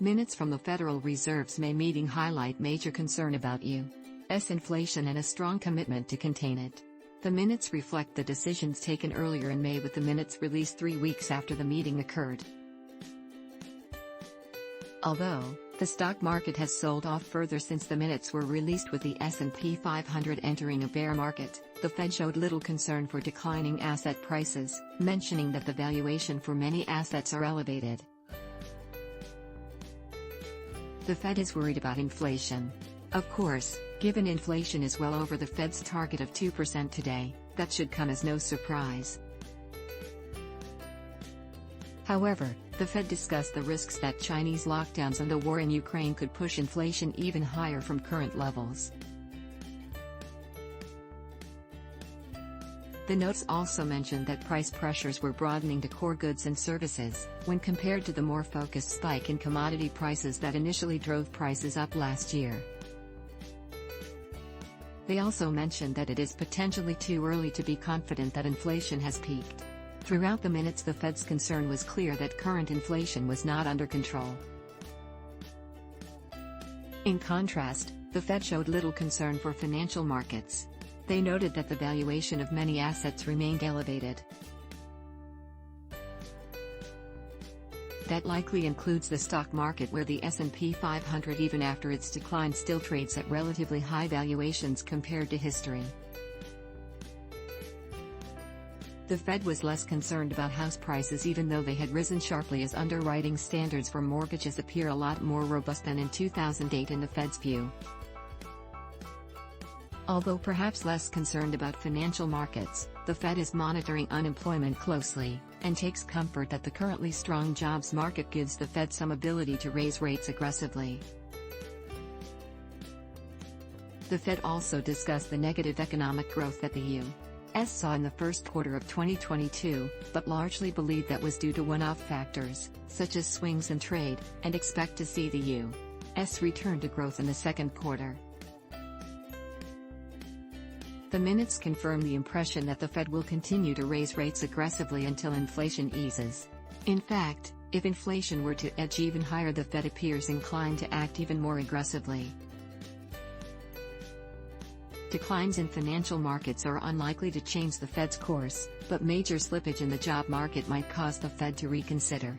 Minutes from the Federal Reserve's May meeting highlight major concern about U.S. inflation and a strong commitment to contain it. The minutes reflect the decisions taken earlier in May, with the minutes released 3 weeks after the meeting occurred. Although the stock market has sold off further since the minutes were released, with the S&P 500 entering a bear market, the Fed showed little concern for declining asset prices, mentioning that the valuation for many assets are elevated. The Fed is worried about inflation. Of course, given inflation is well over the Fed's target of 2% today, that should come as no surprise. However, the Fed discussed the risks that Chinese lockdowns and the war in Ukraine could push inflation even higher from current levels. The notes also mentioned that price pressures were broadening to core goods and services, when compared to the more focused spike in commodity prices that initially drove prices up last year. They also mentioned that it is potentially too early to be confident that inflation has peaked. Throughout the minutes, the Fed's concern was clear that current inflation was not under control. In contrast, the Fed showed little concern for financial markets. They noted that the valuation of many assets remained elevated. That likely includes the stock market, where the S&P 500, even after its decline, still trades at relatively high valuations compared to history. The Fed was less concerned about house prices, even though they had risen sharply as underwriting standards for mortgages appear a lot more robust than in 2008 in the Fed's view. Although perhaps less concerned about financial markets, the Fed is monitoring unemployment closely, and takes comfort that the currently strong jobs market gives the Fed some ability to raise rates aggressively. The Fed also discussed the negative economic growth that the U.S. saw in the first quarter of 2022, but largely believed that was due to one-off factors, such as swings in trade, and expect to see the U.S. return to growth in the second quarter. The minutes confirm the impression that the Fed will continue to raise rates aggressively until inflation eases. In fact, if inflation were to edge even higher, the Fed appears inclined to act even more aggressively. Declines in financial markets are unlikely to change the Fed's course, but major slippage in the job market might cause the Fed to reconsider.